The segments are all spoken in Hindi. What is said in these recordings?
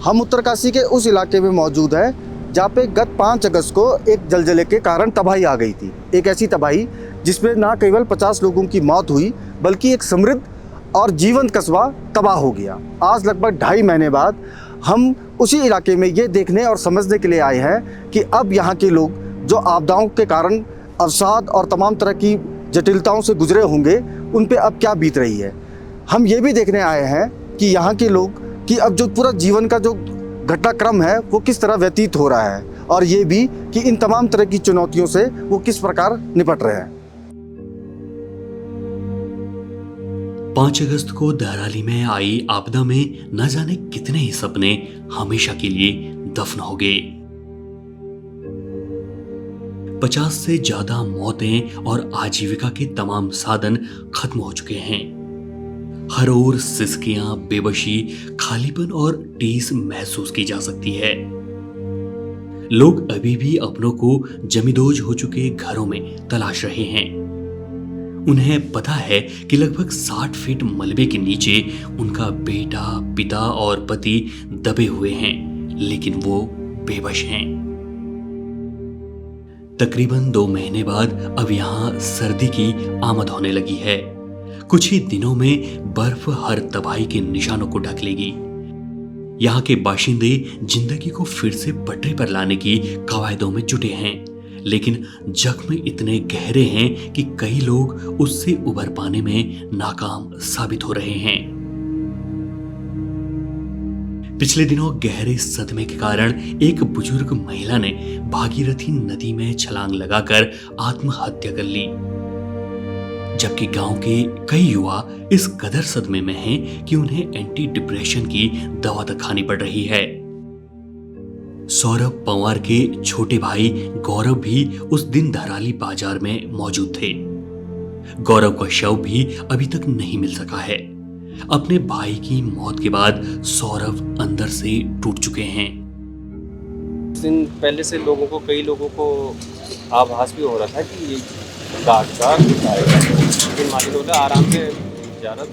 हम उत्तरकाशी के उस इलाके में मौजूद हैं जहाँ पे गत 5 अगस्त को एक जलजले के कारण तबाही आ गई थी। एक ऐसी तबाही जिसमें ना केवल 50 लोगों की मौत हुई बल्कि एक समृद्ध और जीवंत कस्बा तबाह हो गया। आज लगभग 2.5 महीने बाद हम उसी इलाके में ये देखने और समझने के लिए आए हैं कि अब यहाँ के लोग जो आपदाओं के कारण अवसाद और तमाम तरह की जटिलताओं से गुजरे होंगे उन पे अब क्या बीत रही है। हम ये भी देखने आए हैं कि यहाँ के लोग कि अब जो पूरा जीवन का जो घटनाक्रम है वो किस तरह व्यतीत हो रहा है और ये भी कि इन तमाम तरह की चुनौतियों से वो किस प्रकार निपट रहे हैं। 5 अगस्त को दहराली में आई आपदा में न जाने कितने ही सपने हमेशा के लिए दफन हो गए। 50 से ज्यादा मौतें और आजीविका के तमाम साधन खत्म हो चुके हैं। हर ओर सिसकियां, बेबसी, खालीपन और टीस महसूस की जा सकती है। लोग अभी भी अपनों को जमींदोज हो चुके घरों में तलाश रहे हैं। उन्हें पता है कि लगभग 60 फीट मलबे के नीचे उनका बेटा, पिता और पति दबे हुए हैं, लेकिन वो बेबस हैं। तकरीबन 2 महीने बाद अब यहां सर्दी की आमद होने लगी है। कुछ ही दिनों में बर्फ हर तबाही के निशानों को ढक लेगी। यहाँ के बाशिंदे जिंदगी को फिर से पटरी पर लाने की कवायदों में जुटे हैं, लेकिन जख्म इतने गहरे हैं कि कई लोग उससे उबर पाने में नाकाम साबित हो रहे हैं। पिछले दिनों गहरे सदमे के कारण एक बुजुर्ग महिला ने भागीरथी नदी में छलांग लगाकर आत्महत्या कर ली, जबकि गांव के कई युवा इस कदर सदमे में हैं कि उन्हें एंटी डिप्रेशन की दवा तक खानी पड़ रही है। सौरभ पंवार के छोटे भाई गौरव भी उस दिन दहराली बाजार में मौजूद थे। गौरव का शव भी अभी तक नहीं मिल सका है। अपने भाई की मौत के बाद सौरभ अंदर से टूट चुके हैं। दिन पहले से कई लोगों को आभास भी हो रहा था कि ये गार्ड का आएगा, लेकिन मालिक बोला आराम से जा रहा,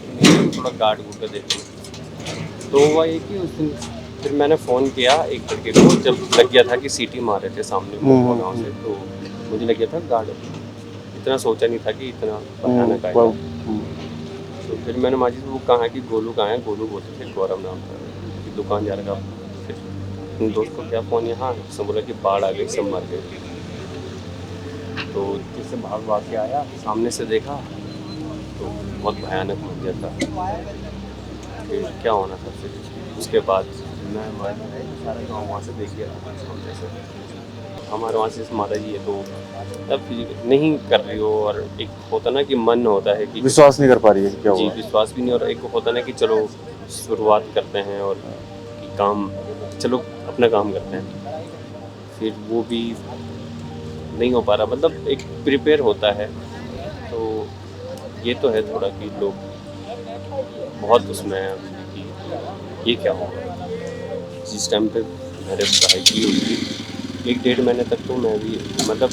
थोड़ा गार्ड कर देते। तो हुआ ये कि उस दिन फिर मैंने फ़ोन किया एक लड़के को, जब लग गया था कि सीटी मार रहे थे सामने गाँव से, तो मुझे लग गया था गार्ड। इतना सोचा नहीं था कि इतना भयानक आएगा। तो फिर मैंने माजिद वो कहाँ कि गोलू कहाँ है, गोलू बोलते थे, गौरव नाम था, कि दुकान जा रहा था। फिर दोस्त को क्या फ़ोन यहाँ सब बोला कि बाढ़ आ गई, सब मर गए। तो जिससे भाग के आया, सामने से देखा तो बहुत भयानक मंजर था। फिर क्या होना था, फिर उसके बाद मैं सारा गाँव वहाँ से देख गया सामने से। हमारे वहाँ से माता जी है, तो तब नहीं कर रही हो, और एक होता ना कि मन होता है कि विश्वास नहीं कर पा रही है क्या जी हुआ? विश्वास भी नहीं, और एक होता ना कि चलो शुरुआत करते हैं और कि काम चलो अपना काम करते हैं, फिर वो भी नहीं हो पा रहा। मतलब एक प्रिपेयर होता है, तो ये तो है थोड़ा कि लोग बहुत उसमें हैं कि ये क्या होगा। जिस टाइम पे मेरे भाई की हुई थी 1-1.5 महीने तक तो मैं भी मतलब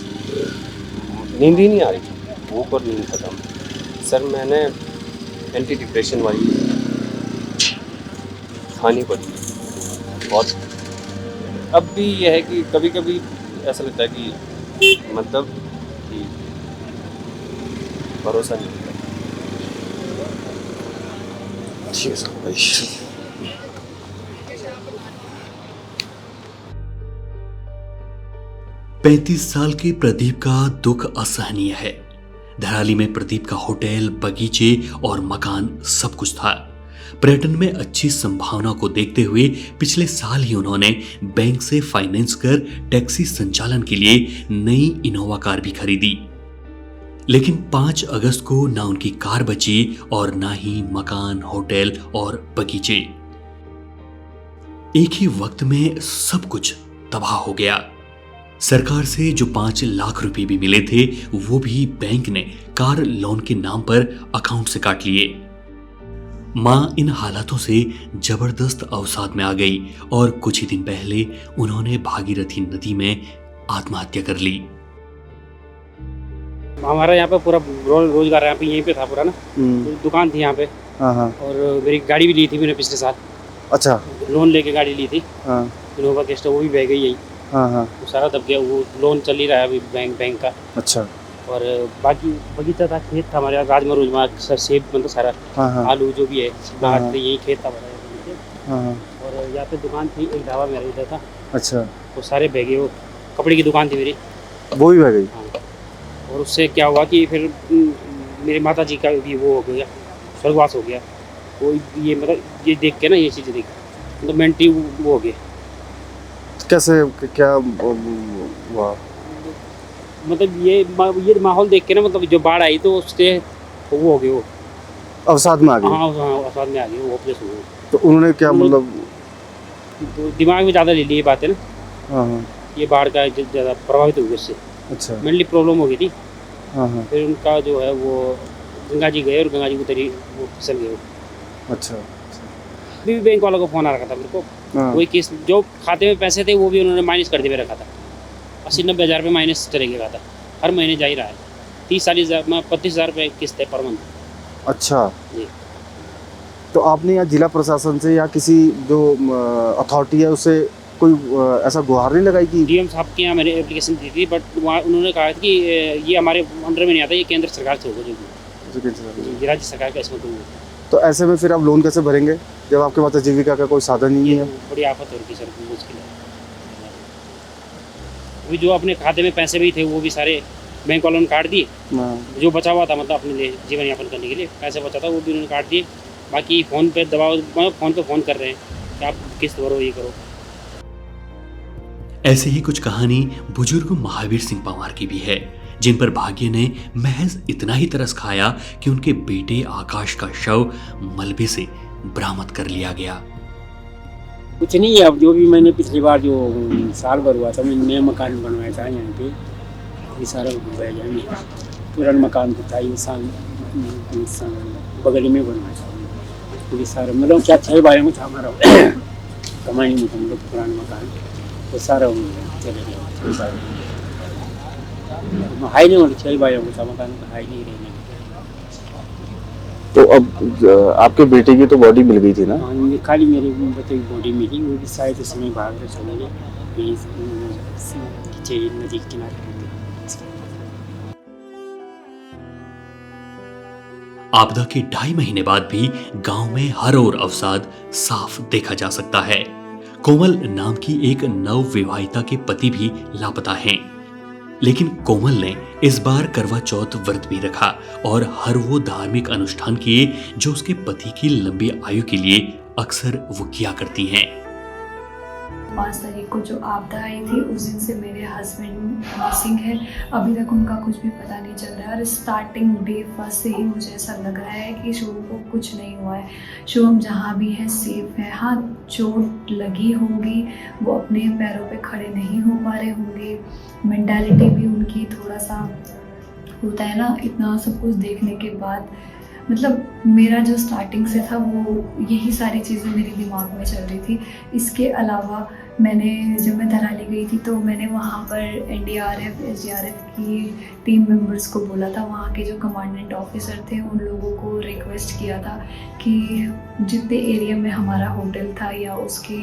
नींद ही नहीं आ रही थी, वो पर नींद खत्म। सर मैंने एंटी डिप्रेशन वाली खानी पड़ी बहुत। अब भी यह है कि कभी कभी ऐसा लगता है कि मतलब कि भरोसा नहीं होता। ठीक है सर भाई। 35 साल के प्रदीप का दुख असहनीय है। दहराली में प्रदीप का होटल, बगीचे और मकान सब कुछ था। पर्यटन में अच्छी संभावना को देखते हुए पिछले साल ही उन्होंने बैंक से फाइनेंस कर टैक्सी संचालन के लिए नई इनोवा कार भी खरीदी, लेकिन 5 अगस्त को ना उनकी कार बची और ना ही मकान, होटल और बगीचे। एक ही वक्त में सब कुछ तबाह हो गया। सरकार से जो 5 लाख रुपए भी मिले थे वो भी बैंक ने कार लोन के नाम पर अकाउंट से काट लिए। मां इन हालातों से जबरदस्त अवसाद में आ गई और कुछ ही दिन पहले उन्होंने भागीरथी नदी में आत्महत्या कर ली। हमारा यहाँ पे पूरा रोजगार यहाँ पे यहीं पे था पूरा ना, तो दुकान थी यहाँ पे। और मेरी गाड़ी भी ली थी मैंने पिछले साल, अच्छा। लोन लेके गाड़ी ली थी हाँ इनोवा क्रिस्टा, वो भी बह गई यही, हाँ। वो सारा दब गया। वो लोन चल ही रहा है अभी बैंक का। अच्छा। और बाकी बगीचा था, खेत था हमारे यहाँ, राजमा रोजमा सेब, मतलब सारा हाँ। आलू जो भी है हाँ। बाहर यही खेत था हमारा। हाँ। और यहाँ पे दुकान थी, एक ढाबा मेरा इधर था, अच्छा। वो सारे बह गए। वो कपड़े की दुकान थी मेरी। वो भी बह गई। हाँ। और उससे क्या हुआ कि फिर मेरे माता जी का भी वो हो गया, स्वर्गवास हो गया। वो ये मतलब ये देख के ना, ये चीज़ें देख के मतलब मेंटली वो हो गया। कैसे क्या हुआ? मतलब ये माहौल देख के ना, मतलब जो बाढ़ आई तो उससे वो हो गए, वो अवसाद में आ गई? हाँ अवसाद में आ गए, वो होपलेस हो गए। तो उन्होंने क्या मतलब? तो दिमाग में ज़्यादा ले ली ये बातें ना, हाँ। ये बाढ़ का ज़्यादा प्रभावित हो गए उससे, अच्छा। मेनली प्रॉब्लम हो गई थी। हाँ। फिर उनका जो है वो गंगा जी गए और गंगा जी उतरी, वो फिसल गए। अच्छा। अभी भी बैंक वालों को फ़ोन आ रखा था मेरे को, हाँ। वही किस्त जो खाते में पैसे थे वो भी उन्होंने माइनस कर दिए, रखा था 80-90 हज़ार रुपये माइनस चले गया था, हर महीने जा ही रहा है। 30-40 हज़ार 35 हज़ार रुपये किस्त है पर मंथ। अच्छा। जी। तो आपने यहाँ जिला प्रशासन से या किसी जो अथॉरिटी है उससे कोई ऐसा गुहार नहीं लगाई कि? डीएम साहब के यहाँ मैंने एप्लीकेशन दी थी, बट वहाँ उन्होंने कहा कि ये हमारे अंडर में नहीं आता, ये केंद्र सरकार से होगा, जो भी राज्य सरकार का इसमें तो तो ऐसे में फिर आप लोन कैसे भरेंगे जब आपके पास आजीविका का कोई साधन ही नहीं है? बड़ी आफत हो रही सर, मुश्किल है। अभी जो अपने खाते में पैसे भी थे वो भी सारे बैंक वालों ने काट दिए। हाँ। जो बचा हुआ था मतलब अपने लिए जीवन यापन करने के लिए पैसे बचा था वो भी उन्होंने काट दिए। बाकी फ़ोन पे दबाव, फ़ोन पे फ़ोन कर रहे हैं कि आप किस्त भरो, ये करो। ऐसे ही कुछ कहानी बुजुर्ग महावीर सिंह पंवार की भी है, जिन पर भाग्य ने महज इतना ही तरस खाया कि उनके बेटे आकाश का शव मलबे से बरामद कर लिया गया। कुछ नहीं है। अब जो भी मैंने पिछली बार जो साल भर हुआ था, मैंने नया मकान बनवाया था यहाँ पे, ये सारा बह गया। मैं पुराना मकान तो था, ये साल बगल में बनवाया था, ये सारा मतलब क्या 6 भाइयों में था हमारा कमाई में था, मतलब पुराना मकान वो सारा चले गया। हाई नहीं, मतलब 6 भाइयों में था मकान, हाई नहीं रहने। तो अब आपके बेटे की तो बॉडी मिल गई थी ना? हाँ, खाली मेरे बच्चे की बॉडी मिली, वो भी शायद उस समय भाग कर चले गए नदी के किनारे। आपदा के 2.5 महीने बाद भी गांव में हर ओर अवसाद साफ देखा जा सकता है। कोमल नाम की एक नवविवाहिता के पति भी लापता हैं, लेकिन कोमल ने इस बार करवा चौथ व्रत भी रखा और हर वो धार्मिक अनुष्ठान किए जो उसके पति की लंबी आयु के लिए अक्सर वो किया करती हैं। 5 तारीख को जो आपदा आई थी उस दिन से मेरे हस्बैंड मिसिंग है। अभी तक उनका कुछ भी पता नहीं चल रहा है और स्टार्टिंग डे फर्स्ट से ही मुझे ऐसा लग रहा है कि शुभम को कुछ नहीं हुआ है। शुभम जहाँ भी है सेफ है। हाँ, चोट लगी होगी, वो अपने पैरों पे खड़े नहीं हो पा रहे होंगे, मेंटालिटी भी उनकी थोड़ा सा होता है ना, इतना सब कुछ देखने के बाद। मतलब मेरा जो स्टार्टिंग से था वो यही सारी चीज़ें मेरे दिमाग में चल रही थी। इसके अलावा जब मैं धराली गई थी तो मैंने वहाँ पर NDRF SDRF की टीम मेंबर्स को बोला था, वहाँ के जो कमांडेंट ऑफिसर थे उन लोगों को रिक्वेस्ट किया था कि जितने एरिया में हमारा होटल था या उसके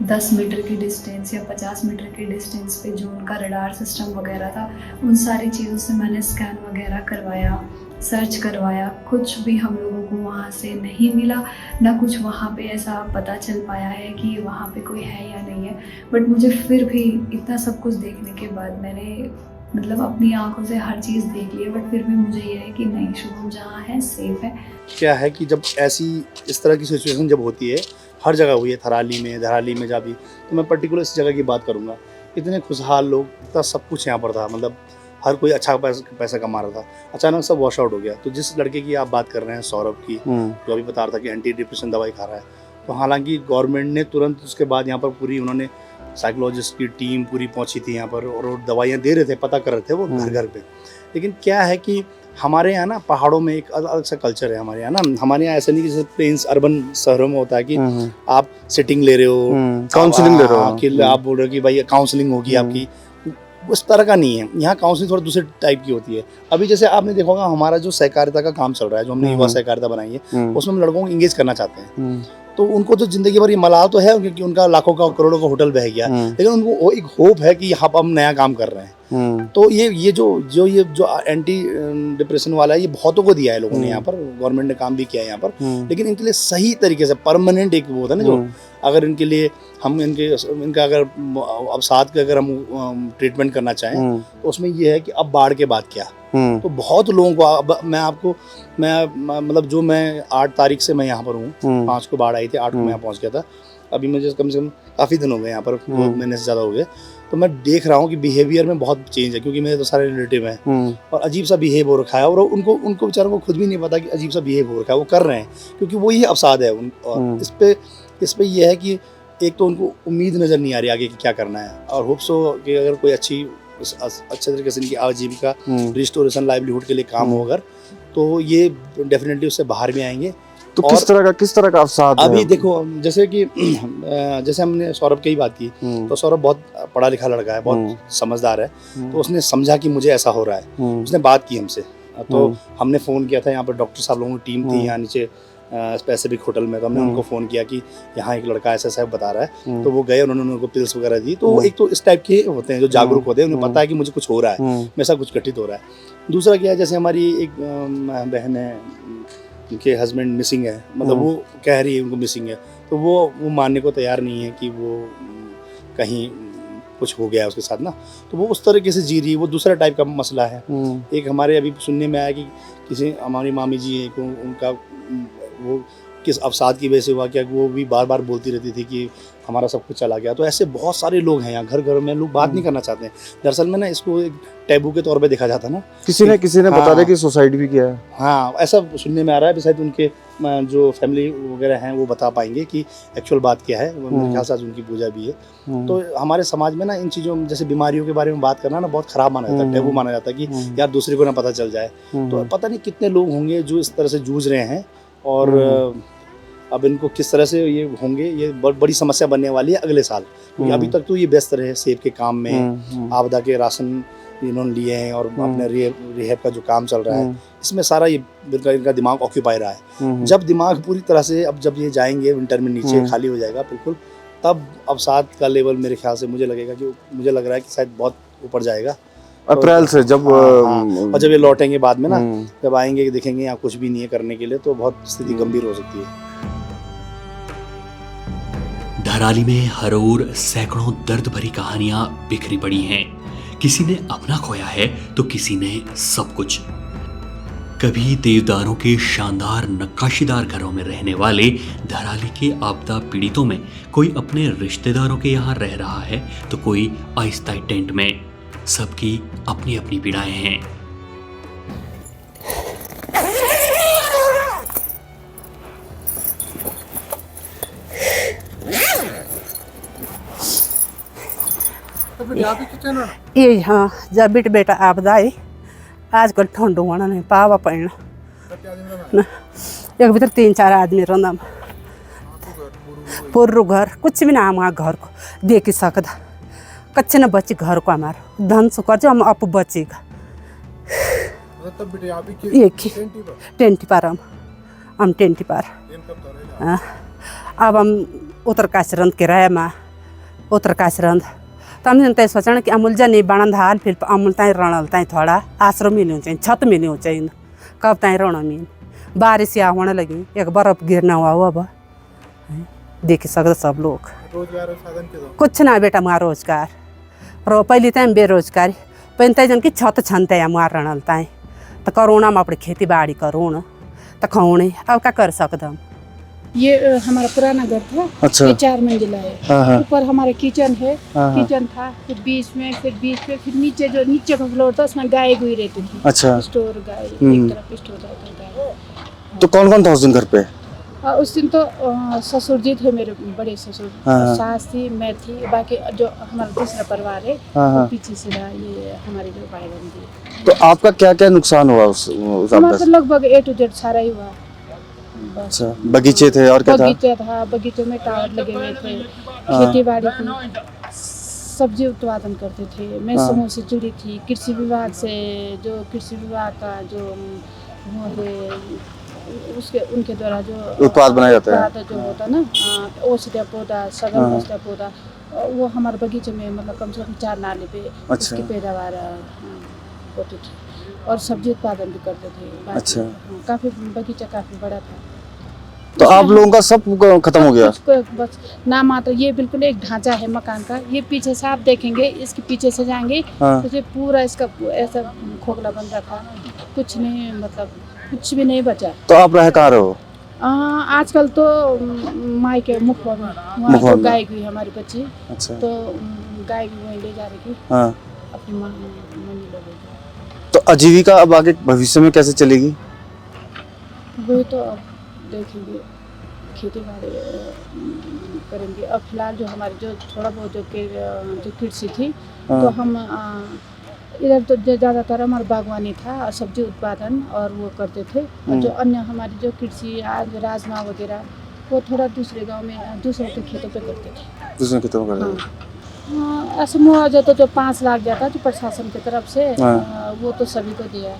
10 मीटर की डिस्टेंस या 50 मीटर की डिस्टेंस पे जो उनका रडार सिस्टम वगैरह था, उन सारी चीज़ों से मैंने स्कैन वगैरह करवाया, सर्च करवाया। कुछ भी हम लोगों को वहाँ से नहीं मिला, ना कुछ वहाँ पे ऐसा पता चल पाया है कि वहाँ पे कोई है या नहीं है। बट मुझे फिर भी इतना सब कुछ देखने के बाद मैंने मतलब अपनी आंखों से हर चीज़ देख ली है, बट फिर भी मुझे ये है कि नहीं, शुभम जहाँ है सेफ है। क्या है कि जब ऐसी इस तरह की सिचुएशन जब होती है, हर जगह हुई है, धराली में जा भी, तो मैं पर्टिकुलर इस जगह की बात करूँगा। इतने खुशहाल लोग, इतना सब कुछ यहाँ पर था, मतलब हर कोई अच्छा पैसा कमा रहा था, अचानक सब वॉश आउट हो गया। तो जिस लड़के की आप बात कर रहे हैं, सौरभ की, जो अभी बता रहा था कि एंटी डिप्रेशन दवाई खा रहा है, तो हालांकि गवर्नमेंट ने तुरंत उसके बाद यहाँ पर पूरी उन्होंने साइकोलॉजिस्ट की टीम पूरी पहुंची थी यहाँ पर और दवाइयाँ दे रहे थे, पता कर रहे थे वो घर घर पे। लेकिन क्या है कि हमारे यहाँ ना पहाड़ों में एक अलग सा कल्चर है हमारे यहाँ ना। हमारे यहाँ ऐसा नहीं कि जैसे प्लेन्स अर्बन शहरों में होता है कि आप सिटिंग ले रहे हो, काउंसलिंग ले रहे हो, कि आप बोल रहे हो कि भाई काउंसलिंग होगी आपकी, उस तरह का नहीं है यहाँ। काउंसलिंग थोड़ा दूसरे टाइप की होती है। अभी जैसे आपने देखा होगा हमारा जो सहकारिता का काम चल रहा है, जो हमने युवा सहकारिता बनाई है, उसमें हम लड़कों को इंगेज करना चाहते हैं। तो उनको तो ज़िंदगी भर ये मलाल तो है क्योंकि उनका लाखों का करोड़ों का होटल बह गया, लेकिन उनको वो एक होप है कि यहाँ पर हम नया काम कर रहे हैं। तो ये जो एंटी डिप्रेशन वाला है ये बहुतों को दिया है लोगों ने, यहाँ पर गवर्नमेंट ने काम भी किया है यहाँ पर, लेकिन इनके लिए सही तरीके से परमानेंट एक वो होता है ना, जो अगर इनके लिए हम इनका अगर अवसाद का अगर हम ट्रीटमेंट करना चाहें तो उसमें ये है कि अब बाढ़ के बाद क्या। तो बहुत लोगों को अब मैं मतलब जो मैं 8 तारीख से मैं यहाँ पर हूँ, 5 को बाढ़ आई थी, 8 को मैं यहाँ पहुँच गया था, अभी मुझे कम से कम काफ़ी दिन हो गए यहाँ पर, 2 महीने से ज़्यादा हो गए। तो मैं देख रहा हूँ कि बिहेवियर में बहुत चेंज है, क्योंकि मेरे तो सारे रिलेटिव हैं और अजीब सा बिहेव हो रखा है, और उनको बेचारों को खुद भी नहीं पता कि अजीब सा बिहेव हो रखा है, वो कर रहे हैं क्योंकि वो ही अवसाद है और इस पे ये है कि एक तो उनको उम्मीद नज़र नहीं आ रही आगे कि क्या करना है, और होप्स हो कि अगर कोई अच्छे तरीके से इनकी आजीविका रिस्टोरेशन लाइवलीहुड के लिए काम हो अगर, तो ये डेफिनेटली उससे बाहर भी आएंगे। तो किस तरह का अवसाद है? अभी देखो जैसे हमने सौरभ की ही बात की, तो सौरभ बहुत पढ़ा लिखा लड़का है, बहुत समझझदार है, तो उसने समझा कि मुझे ऐसा हो रहा है, उसने बात की हमसे, तो हमने फ़ोन किया था, यहाँ पर डॉक्टर साहब लोगों की टीम थी यहाँ नीचे स्पेसिफिक होटल में, तो हमने उनको फ़ोन किया कि यहाँ एक लड़का ऐसा बता रहा है, तो वो गए, उन्होंने उनको पिल्स वगैरह दी। तो एक तो इस टाइप के होते हैं जो जागरूक होते हैं, उन्हें पता है कि मुझे कुछ हो रहा है, मेरे साथ कुछ घटित हो रहा है। दूसरा क्या है, जैसे हमारी एक बहन है, उनके हस्बैंड मिसिंग है, मतलब वो कह रही है उनको मिसिंग है, तो वो मानने को तैयार नहीं है कि वो कहीं कुछ हो गया है उसके साथ ना, तो वो उस तरीके से जी रही है, वो दूसरा टाइप का मसला है। एक हमारे अभी सुनने में आया कि किसी हमारी मामी जी हैं, उनका वो किस अवसाद की वजह से हुआ, क्या वो भी बार बार बोलती रहती थी कि हमारा सब कुछ चला गया। तो ऐसे बहुत सारे लोग हैं यहाँ, घर घर में लोग बात नहीं करना चाहते हैं। दरअसल में ना इसको एक टैबू के तौर पे देखा जाता है ना, किसी ने बता दिया कि सुसाइड भी किया है। हाँ, ऐसा सुनने में आ रहा है, शायद उनके जो फैमिली वगैरह हैं वो बता पाएंगे कि एक्चुअल बात क्या है। मेरे ख्याल से उनकी पूजा भी है। तो हमारे समाज में ना इन चीज़ों जैसे बीमारियों के बारे में बात करना ना बहुत ख़राब माना जाता है, टैबू माना जाता है कि यार दूसरे को ना पता चल जाए। तो पता नहीं कितने लोग होंगे जो इस तरह से जूझ रहे हैं, और अब इनको किस तरह से ये होंगे, ये बहुत बड़ी समस्या बनने वाली है अगले साल, क्योंकि अभी तक तो ये व्यस्त रहे सेब के काम में, आपदा के राशन इन्होंने लिए हैं, और अपने रिहैब का जो काम चल रहा है, इसमें सारा ये इनका दिमाग ऑक्यूपाई रहा है। जब दिमाग पूरी तरह से, अब जब ये जाएंगे विंटर में नीचे खाली हो जाएगा बिल्कुल, तब अवसाद का लेवल मेरे ख्याल से मुझे लग रहा है कि शायद बहुत ऊपर जाएगा अप्रैल से, जब और जब ये लौटेंगे बाद में ना, जब आएंगे देखेंगे यहाँ कुछ भी नहीं है करने के लिए, तो बहुत स्थिति गंभीर हो सकती है। धराली में हर ओर सैकड़ों दर्द भरी कहानियां बिखरी पड़ी हैं। किसी ने अपना खोया है तो किसी ने सब कुछ। कभी देवदारों के शानदार नक्काशीदार घरों में रहने वाले धराली के आपदा पीड़ितों में कोई अपने रिश्तेदारों के यहाँ रह रहा है, तो कोई अस्थायी टेंट में। सबकी अपनी अपनी पीड़ाएं हैं। ये हाँ, जब बेटा आपदा है, आजकल ठंड होना नहीं पावा पड़ना ना, एक भीतर 3-4 आदमी रहना, पूर्व घर कुछ भी ना हमारा घर को देख सकता, कच्चे न बची घर को हमारा धन सुकर जो हम आप बचेगा। एक ही टेंटी पार हम टेंटी पार। अब हम उत्तरकाशीरंद किराया में उत्तरकाशीरंद तो हमने तय सोचना कि अमूल जनी बाणंद हाल फिर अमूल ताई रणल ताई थोड़ा आश्रो मिल्यो चाहिए, छत मिल्यो चाहिए, कब ताई रण मिल बारिश या होने लगी, एक बर्फ गिरना हुआ अब देख सकते सब लोग। कुछ ना बेटा हमारा रोजगार रो पहले तय बेरोजगारी पहले जन की छत छनते हमारा रणल ताई, तो करोना में अपनी खेती बाड़ी करोना तो खाने अब क्या कर सकते हम। ये हमारा पुराना घर था। अच्छा। ये 4 मंजिला है। ऊपर हमारा किचन है। किचन था, फिर बीच में फिर नीचे जो नीचे का फ्लोर था उसमें गाय गुई रहती थी। अच्छा। स्टोर गाय एक तरफ स्टोर रहता था। तो कौन था उस दिन घर पे? उस दिन तो ससुर जी थे, मेरे बड़े ससुर, सास थी, मैं थी, बाकी जो हमारा दूसरा परिवार है पीछे से रहा, ये हमारी जो भाई बहन थी। तो आपका क्या क्या नुकसान हुआ उस हमारा तो लगभग A to Z सारा ही हुआ। अच्छा, बगीचे थे और क्या था? बगीचा था, बगीचों में टावर लगे हुए थे, खेती बाड़ी थी, सब्जी उत्पादन करते थे। मैं समूह से जुड़ी थी, कृषि विभाग से, जो कृषि विभाग का जो वो है उसके उनके द्वारा जो उत्पाद बनाया जाता है। उत्पाद जो होता है ना, औषधीय पौधा, सघन औषधीय पौधा, वो हमारे बगीचे में मतलब कम से कम 4 नाले पे उसकी पैदावार होती थी और सब्जी उत्पादन भी करते थे। अच्छा। काफ़ी बगीचा काफ़ी बड़ा था। तो आप लोगों का सब खत्म हो गया? बस नाम मात्र, ये बिल्कुल एक ढांचा है मकान का। ये पीछे से आप देखेंगे, इसके पीछे से जाएंगे तो ये पूरा इसका ऐसा खोखला बन रहा था, कुछ नहीं, मतलब कुछ भी नहीं बचा। तो आप रह कहाँ रहे हो? आजकल तो माई के मुखवा में, वहाँ तो गाय हुई हमारी बच्ची। अच्छा। तो गाय भी वहीं ले जा रही थी। हाँ। अपनी मम्मी लोग। तो आजीविका अब आगे भविष्य में कैसे चलेगी? वही तो अब देखेंगे, खेती बाड़ी करेंगे। अब फिलहाल जो हमारी जो थोड़ा बहुत जो कृषि थी, तो हम इधर तो ज़्यादातर हमारा बागवानी था, सब्जी उत्पादन और वो करते थे। और जो अन्य हमारी जो कृषि राजमा वगैरह, वो थोड़ा दूसरे गांव में दूसरों के खेतों पे करते थे। दूसरे खेतों में करते थे। ऐसा मुआवजा तो जो 5 लाख जाता जो प्रशासन की तरफ से, वो तो सभी को दिया।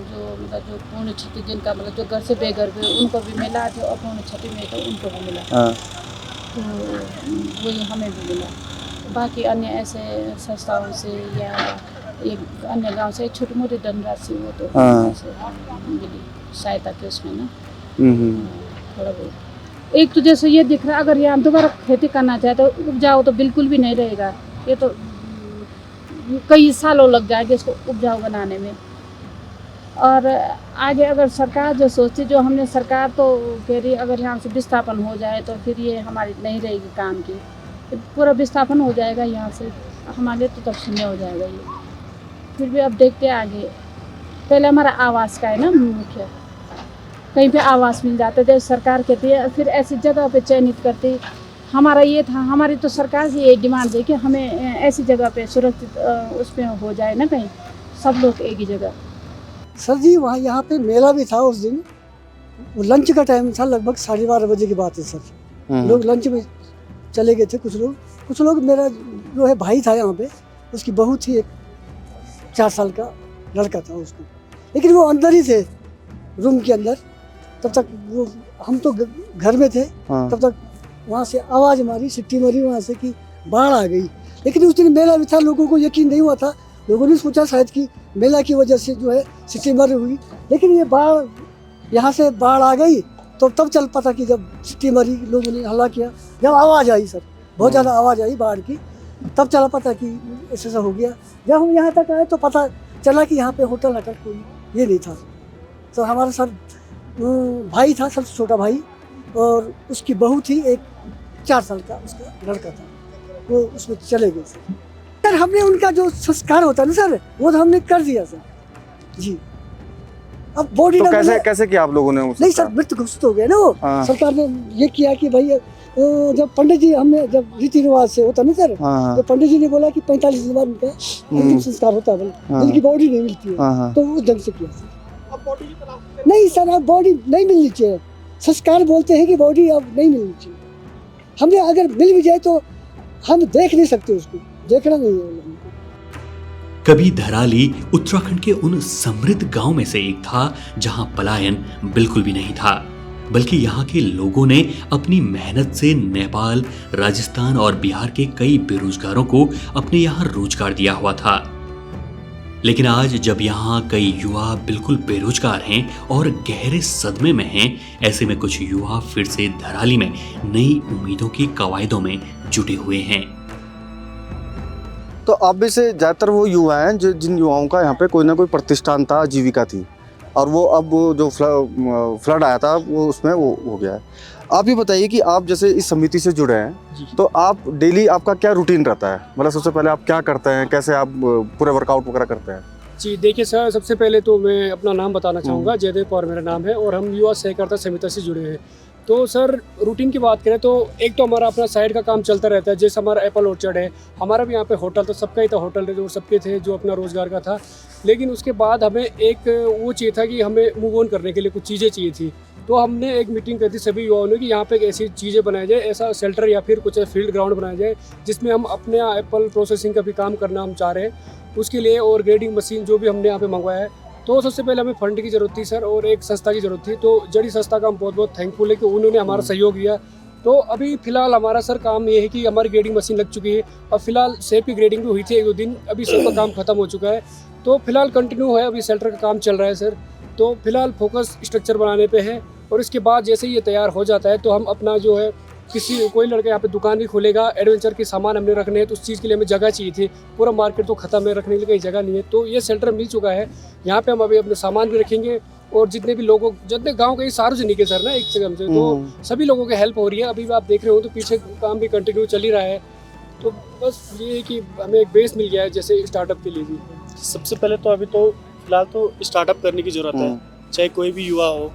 जो मतलब जो पूर्ण क्षति जिनका मतलब जो घर से बेघर हुए उनको भी मिला, जो अपूर्ण क्षति में तो उनको भी मिला। तो वही हमें भी मिला। बाकी अन्य ऐसे संस्थाओं से या एक अन्य गांव से छोटी मोटी धनराशि वो तो मिली सहायता के उसमें ना, थोड़ा बहुत। एक तो जैसे ये दिख रहा है, अगर यहाँ दोबारा खेती करना चाहे तो उपजाऊ तो बिल्कुल भी नहीं रहेगा। ये तो कई सालों लग जाएंगे इसको उपजाऊ बनाने में। और आगे अगर सरकार जो सोचती, जो हमने सरकार तो कह रही अगर यहाँ से विस्थापन हो जाए तो फिर ये हमारी नहीं रहेगी काम की। पूरा विस्थापन हो जाएगा यहाँ से, हमारे तो तब शून्य हो जाएगा ये। फिर भी अब देखते आगे। पहले हमारा आवास का है ना मुख्य, कहीं पे आवास मिल जाता जैसे सरकार कहती है, फिर ऐसी जगह पे चयनित करती। हमारा ये था, हमारी तो सरकार से ये डिमांड है कि हमें ऐसी जगह पे सुरक्षित उसमें हो जाए ना, कहीं सब लोग एक ही जगह। सर जी वहाँ यहाँ पे मेला भी था उस दिन, वो लंच का टाइम था, लगभग 12:30 बजे की बात है सर। लोग लंच में चले गए थे, कुछ लोग मेरा जो है भाई था यहाँ पे, उसकी बहू थी, एक 4 साल का लड़का था उसको, लेकिन वो अंदर ही थे रूम के अंदर। तब तक वो हम तो घर में थे, तब तक वहाँ से आवाज़ मारी, सिट्टी मारी वहाँ से कि बाढ़ आ गई। लेकिन उस दिन मेला भी था, लोगों को यकीन नहीं हुआ था, लोगों ने सोचा शायद कि मेला की वजह से जो है सिट्टी मारी हुई। लेकिन ये बाढ़, यहाँ से बाढ़ आ गई तो तब चल पता कि जब सिट्टी मारी, लोगों ने हल्ला किया, जब आवाज़ आई सर, बहुत ज़्यादा आवाज़ आई बाढ़ की, तब चला पता कि ऐसा हो गया। जब हम यहाँ तक आए तो पता चला कि यहाँ पे होटल कोई ये नहीं था। तो हमारा सर भाई था, सबसे छोटा भाई, और उसकी बहू थी, एक 4 साल का उसका लड़का था, वो उसमें चले गए सर। हमने उनका जो संस्कार होता है ना सर, वो तो हमने कर दिया सर जी। अब बॉडी तो कैसे किया आप लोगों ने? नहीं सर, मृत घोषित हो गए ना वो। सरकार ने ये किया कि भाई जब पंडित जी, हमने जब रीति रिवाज से होता ना सर, तो पंडित जी ने बोला कि 45 दिन बाद उनका अंतिम संस्कार होता है, जिनकी बॉडी नहीं मिलती है, तो उस ढंग से किया सर। नहीं सर, अब बॉडी नहीं मिलनी चाहिए, संस्कार बोलते हैं कि बॉडी अब नहीं मिलनी चाहिए। हमने अगर मिल भी जाए तो हम देख नहीं सकते, उसको देखना नहीं है। कभी धराली उत्तराखंड के उन समृद्ध गांव में से एक था जहां पलायन बिल्कुल भी नहीं था, बल्कि यहाँ के लोगों ने अपनी मेहनत से नेपाल, राजस्थान और बिहार के कई बेरोजगारों को अपने यहाँ रोजगार दिया हुआ था। लेकिन आज जब यहाँ कई युवा बिल्कुल बेरोजगार हैं और गहरे सदमे में हैं, ऐसे में कुछ युवा फिर से धराली में नई उम्मीदों की कवायदों में जुटे हुए हैं। तो आप में से ज़्यादातर वो युवा हैं जिन युवाओं का यहाँ पे कोई ना कोई प्रतिष्ठान था, आजीविका थी, और वो अब जो फ्लड आया था वो उसमें वो हो गया है। आप ये बताइए कि आप जैसे इस समिति से जुड़े हैं, तो आप डेली आपका क्या रूटीन रहता है? मतलब सबसे पहले आप क्या करते हैं, कैसे आप पूरे वर्कआउट वगैरह करते हैं? जी देखिए सर, सबसे पहले तो मैं अपना नाम बताना चाहूँगा। जयदेव पवार मेरा नाम है और हम युवा सहकारिता समिति से जुड़े हैं। तो सर रूटीन की बात करें तो एक तो हमारा अपना साइड का काम चलता रहता है, जैसे हमारा एप्पल ऑर्चर्ड है, हमारा भी यहाँ पे होटल तो सबका ही था, होटल जो सबके थे जो अपना रोज़गार का था। लेकिन उसके बाद हमें एक वो चाहिए था कि हमें मूव ऑन करने के लिए कुछ चीज़ें चाहिए थी। तो हमने एक मीटिंग कर दी सभी युवाओं ने कि यहाँ पे एक ऐसी चीज़ें बनाई जाए, ऐसा शेल्टर या फिर कुछ फील्ड ग्राउंड बनाया जाए जिसमें हम अपने एप्पल प्रोसेसिंग का भी काम करना हम चाह रहे हैं उसके लिए। और ग्रेडिंग मशीन जो भी हमने यहाँ पे मंगवाया है तो सबसे पहले हमें फंड की ज़रूरत थी सर, और एक संस्था की ज़रूरत थी। तो जड़ी संस्था का हम बहुत बहुत थैंकफुल है कि उन्होंने हमारा सहयोग दिया। तो अभी फ़िलहाल हमारा सर काम ये है कि हमारी ग्रेडिंग मशीन लग चुकी है, और फिलहाल सेब की ग्रेडिंग भी हुई थी 1-2 दिन, अभी सबका काम खत्म हो चुका है। तो फिलहाल कंटिन्यू है, अभी शेल्टर का काम चल रहा है सर। तो फिलहाल फोकस स्ट्रक्चर बनाने पे है, और इसके बाद जैसे ही ये तैयार हो जाता है तो हम अपना जो है कोई लड़का यहाँ पे दुकान भी खोलेगा, एडवेंचर के सामान हमने रखने हैं, तो उस चीज़ के लिए हमें जगह चाहिए थी। पूरा मार्केट तो ख़त्म है, रखने के लिए कहीं जगह नहीं है। तो ये शेल्टर मिल चुका है, यहाँ पे हम अभी अपने सामान भी रखेंगे, और जितने भी लोगों, जितने गांव के सार्वजनिक है सर ना एक से कम से, तो सभी लोगों की हेल्प हो रही है। अभी भी आप देख रहे हो तो पीछे काम भी कंटिन्यू चल ही रहा है। तो बस ये है कि हमें एक बेस मिल गया है जैसे स्टार्टअप के लिए भी। सबसे पहले तो अभी तो फिलहाल तो स्टार्टअप करने की ज़रूरत है, चाहे कोई भी युवा हो।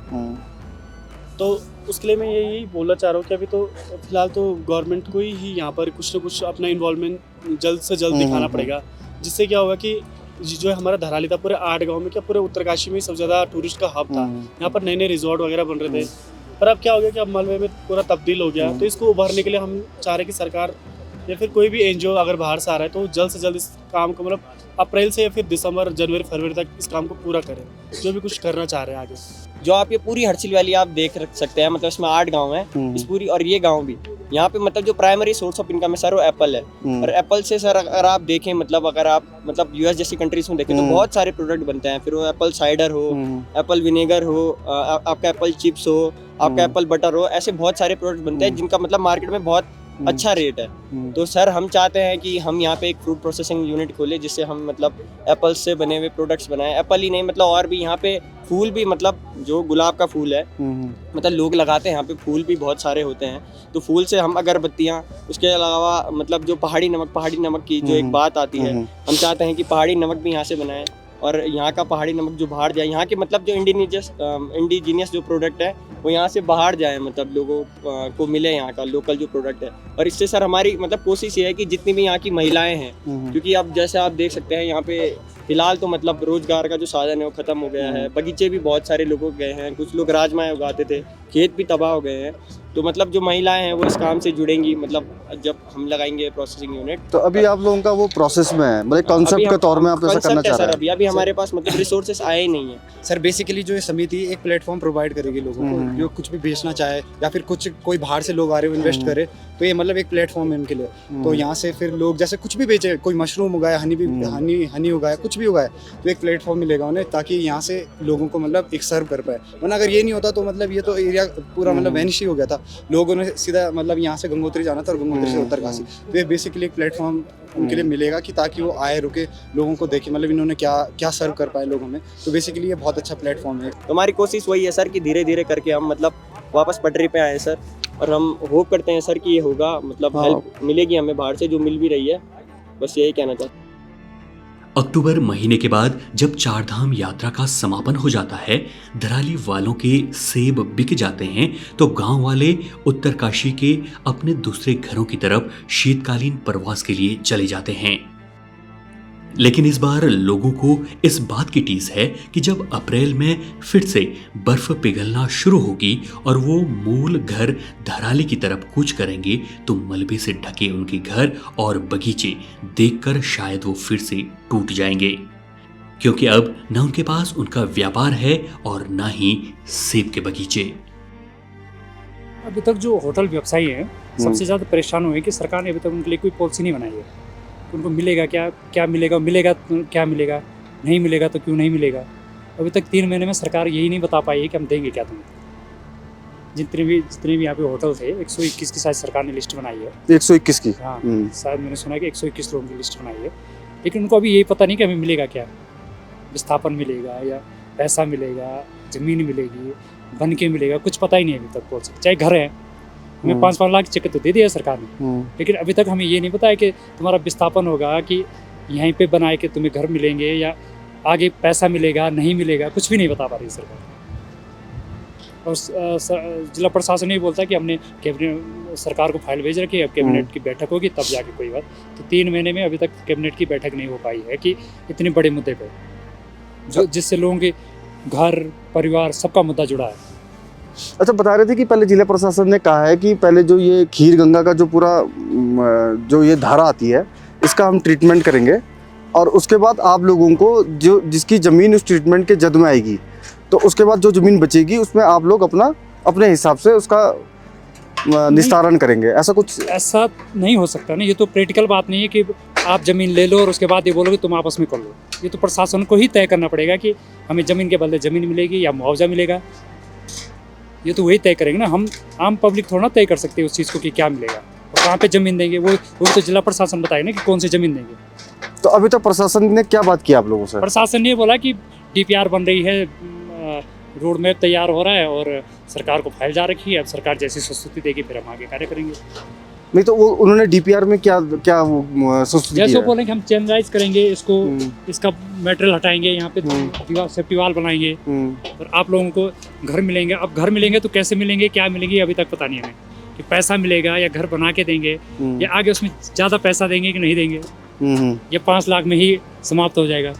तो उसके लिए मैं यही बोलना चाह रहा हूँ कि अभी तो फिलहाल तो गवर्नमेंट को ही यहाँ पर कुछ ना कुछ अपना इन्वॉल्वमेंट जल्द से जल्द दिखाना पड़ेगा, जिससे क्या होगा कि जो हमारा धराली था पूरे 8 गांव में, क्या पूरे उत्तरकाशी में सबसे ज़्यादा टूरिस्ट का हब था। यहाँ पर नए नए रिजॉर्ट वगैरह बन रहे थे, पर अब क्या हो गया कि अब मलबे में पूरा तब्दील हो गया। तो इसको उभारने के लिए हम चाह रहे हैं कि सरकार या फिर कोई भी एनजीओ अगर बाहर से आ रहा है तो जल्द से जल्द इस काम को, मतलब अप्रैल से या फिर दिसंबर, जनवरी, फरवरी तक इस काम को पूरा करें, जो भी कुछ करना चाह रहे हैं आगे। जो आप ये पूरी हर्सिल वैली आप देख सकते हैं, मतलब इसमें 8 गांव हैं इस पूरी, और ये गांव भी यहाँ पे मतलब जो प्राइमरी सोर्स ऑफ इनकम है सर वो एप्पल है। और एप्पल से सर अगर आप देखें, मतलब अगर आप मतलब यूएस जैसी कंट्रीज में देखें तो बहुत सारे प्रोडक्ट बनते हैं। फिर वो एप्पल साइडर हो, एप्पल विनेगर हो, आपका एप्पल चिप्स हो, आपका एप्पल बटर हो, ऐसे बहुत सारे प्रोडक्ट बनते हैं जिनका मतलब मार्केट में बहुत अच्छा रेट है। तो सर हम चाहते हैं कि हम यहाँ पे एक फ्रूट प्रोसेसिंग यूनिट खोले, जिससे हम मतलब एप्पल से बने हुए प्रोडक्ट्स बनाएं। एप्पल ही नहीं, मतलब और भी यहाँ पे फूल भी, मतलब जो गुलाब का फूल है, मतलब लोग लगाते हैं यहाँ पे, फूल भी बहुत सारे होते हैं। तो फूल से हम अगरबत्तियाँ, उसके अलावा मतलब जो पहाड़ी नमक की जो एक बात आती है, हम चाहते हैं कि पहाड़ी नमक भी यहाँ से बनाएं, और यहाँ का पहाड़ी नमक जो बाहर जाए, यहाँ के मतलब जो इंडिजीनियस जो प्रोडक्ट है वो यहाँ से बाहर जाए, मतलब लोगों को मिले यहाँ का लोकल जो प्रोडक्ट है। और इससे सर हमारी मतलब कोशिश ये है कि जितनी भी यहाँ की महिलाएं हैं, क्योंकि अब जैसे आप देख सकते हैं यहाँ पे फिलहाल तो मतलब रोजगार का जो साधन है वो खत्म हो गया है। बगीचे भी बहुत सारे लोगों के गए हैं, कुछ लोग राजमा उगाते थे, खेत भी तबाह हो गए हैं। तो मतलब जो महिलाएं हैं वो इस काम से जुड़ेंगी, मतलब जब हम लगाएंगे प्रोसेसिंग यूनिट। तो अभी आप लोगों का वो प्रोसेस में है, मतलब कॉन्सेप्ट के तौर में आप ऐसा करना चाह रहे हैं? अभी हमारे पास मतलब रिसोर्सेस आए ही नहीं है सर। बेसिकली जो ये समिति एक प्लेटफॉर्म प्रोवाइड करेगी लोगों को, जो कुछ भी बेचना चाहे या फिर कोई बाहर से लोग आ रहे हो इन्वेस्ट करे, तो ये मतलब एक प्लेटफॉर्म है उनके लिए। तो यहाँ से फिर लोग जैसे कुछ भी बेचे, कोई मशरूम उगाया, हनी उगाया, कुछ भी उगाया, तो एक प्लेटफॉर्म मिलेगा उन्हें, ताकि यहाँ से लोगों को मतलब एक सर्व कर पाए। वरना अगर ये नहीं होता तो मतलब ये तो एरिया पूरा मतलब वैनिश ही हो गया था। लोगों ने सीधा मतलब यहाँ से गंगोत्री जाना था और गंगोत्री से उत्तरकाशी। तो ये बेसिकली एक प्लेटफॉर्म उनके लिए मिलेगा कि ताकि वो आए, रुके, लोगों को देखे, मतलब इन्होंने क्या सर्व कर पाए लोगों में। तो बेसिकली ये बहुत अच्छा प्लेटफॉर्म है। तो हमारी कोशिश वही है सर कि धीरे धीरे करके हम मतलब वापस पटरी पे आए सर, और हम होप करते हैं सर कि ये होगा, मतलब हेल्प मिलेगी हमें बाहर से, जो मिल भी रही है। बस यही कहना चाहते हैं। अक्टूबर महीने के बाद जब चारधाम यात्रा का समापन हो जाता है, धराली वालों के सेब बिक जाते हैं, तो गांव वाले उत्तरकाशी के अपने दूसरे घरों की तरफ शीतकालीन प्रवास के लिए चले जाते हैं। लेकिन इस बार लोगों को इस बात की टीस है कि जब अप्रैल में फिर से बर्फ पिघलना शुरू होगी और वो मूल घर धराली की तरफ कूच करेंगे, तो मलबे से ढके उनके घर और बगीचे देखकर शायद वो फिर से टूट जाएंगे, क्योंकि अब न उनके पास उनका व्यापार है और न ही सेब के बगीचे। अभी तक जो होटल व्यवसायी हैं सबसे ज़्यादा परेशान हुए कि सरकार ने अभी तक उनके लिए कोई पॉलिसी नहीं बनाई है। उनको मिलेगा क्या मिलेगा तो क्या मिलेगा, नहीं मिलेगा तो क्यों नहीं मिलेगा। अभी तक 3 महीने में सरकार यही नहीं बता पाई है कि हम देंगे क्या तुम्हें। जितने भी यहाँ पे होटल थे 121 की शायद सरकार ने लिस्ट बनाई है। 121 की? हाँ, शायद मैंने सुना कि 121 लोगों की लिस्ट बनाई है, लेकिन उनको अभी यही पता नहीं कि हमें मिलेगा क्या। विस्थापन मिलेगा या पैसा मिलेगा, ज़मीन मिलेगी, बन के मिलेगा, कुछ पता ही नहीं अभी तक पहुँच। चाहे घर है, हमें 5-5 लाख चेक तो दे दिया सरकार ने, लेकिन अभी तक हमें ये नहीं पता है कि तुम्हारा विस्थापन होगा, कि यहीं पे बनाए के तुम्हें घर मिलेंगे या आगे पैसा मिलेगा, नहीं मिलेगा, कुछ भी नहीं बता पा रही सरकार। और जिला प्रशासन ये बोलता है कि हमने कैबिनेट सरकार को फाइल भेज रखी है, अब कैबिनेट की बैठक होगी तब जाके कोई बात। तो 3 महीने में अभी तक कैबिनेट की बैठक नहीं हो पाई है कि इतने बड़े मुद्दे पर, जो जिससे लोगों के घर परिवार सबका मुद्दा जुड़ा है। अच्छा, बता रहे थे कि पहले जिला प्रशासन ने कहा है कि पहले जो ये खीर गंगा का जो पूरा जो ये धारा आती है, इसका हम ट्रीटमेंट करेंगे और उसके बाद आप लोगों को जो जिसकी ज़मीन उस ट्रीटमेंट के जद में आएगी, तो उसके बाद जो ज़मीन बचेगी उसमें आप लोग अपने हिसाब से उसका निस्तारण करेंगे, ऐसा कुछ? ऐसा नहीं हो सकता ना, ये तो प्रैक्टिकल बात नहीं है कि आप ज़मीन ले लो और उसके बाद ये बोलोगे तुम आपस में कर लो। ये तो प्रशासन को ही तय करना पड़ेगा कि हमें ज़मीन के बदले ज़मीन मिलेगी या मुआवजा मिलेगा। ये तो वही तय करेंगे ना, हम आम पब्लिक थोड़ा तय कर सकते हैं उस चीज़ को कि क्या मिलेगा और कहाँ पे ज़मीन देंगे। वो तो जिला प्रशासन बताएगा ना कि कौन सी ज़मीन देंगे। तो अभी तक प्रशासन ने क्या बात की आप लोगों से? प्रशासन ने बोला कि DPR बन रही है, रोड मैप तैयार हो रहा है और सरकार को फाइल जा रखी है, अब सरकार जैसी संस्तुति देगी फिर हम आगे कार्य करेंगे। नहीं तो वो उन्होंने DPR में क्या संस्तुति जैसे वो बोले कि हम चैनलाइज करेंगे इसको, इसका मटेरियल हटाएंगे, यहाँ पे दीवार सेफ्टी वाल बनाएंगे और आप लोगों को घर मिलेंगे। अब घर मिलेंगे तो कैसे मिलेंगे, क्या मिलेंगे, अभी तक पता नहीं हमें कि पैसा मिलेगा या घर बना के देंगे या आगे उसमें ज़्यादा पैसा देंगे कि नहीं देंगे, ये 5 लाख में ही समाप्त हो जाएगा।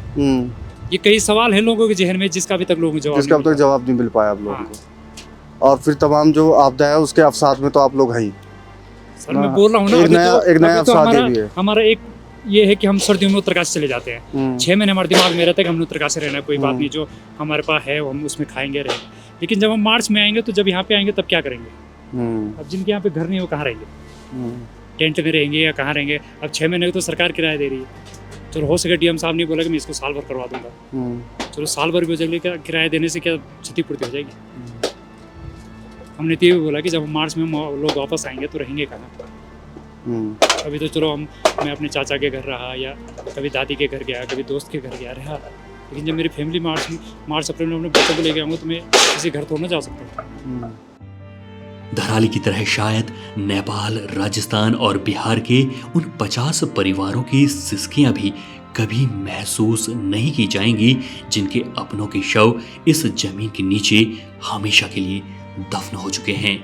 ये कई सवाल हैं लोगों के जहन में जिसका अभी तक लोगों को जवाब नहीं मिल पाया आप लोगों को। और फिर तमाम जो आपदा है उसके अवसाद में तो आप लोग हैं ही। सर मैं बोल रहा हूँ ना, एक नया अवसाद भी है। हमारा एक ये है कि हम सर्दियों में उत्तरकाशी चले जाते हैं, 6 महीने हमारे दिमाग में रहता है कि हमने उत्तरकाशी रहना, कोई बात नहीं, जो हमारे पास है वो हम उसमें खाएंगे रहेंगे। लेकिन जब हम मार्च में आएंगे तो जब यहाँ पे आएंगे तब क्या करेंगे? अब जिनके यहाँ पे घर नहीं वो कहाँ रहेंगे? टेंट में रहेंगे या कहाँ रहेंगे? अब 6 महीने तो सरकार किराया दे रही है। चलो हो सके DM साहब ने बोला कि मैं इसको साल भर करवा दूंगा, चलो साल भर भी हो जाएगी, क्या किराया देने से क्या क्षतिपूर्ति हो जाएगी? हमने तो ये भी बोला कि जब हम मार्च में लोग वापस आएंगे तो रहेंगे कहाँ? अभी तो चलो मैं अपने चाचा के घर रहा या कभी दादी के घर गया, कभी दोस्त के घर गया रहा, लेकिन जब मेरी फैमिली मार्च अप्रैल में अपने बच्चों को लेके आऊँगा तो मैं किसी घर थोड़ा ना जा सकता। धराली की तरह शायद नेपाल, राजस्थान और बिहार के उन 50 परिवारों की सिसकियां भी कभी महसूस नहीं की जाएंगी जिनके अपनों के शव इस जमीन के नीचे हमेशा के लिए दफन हो चुके हैं।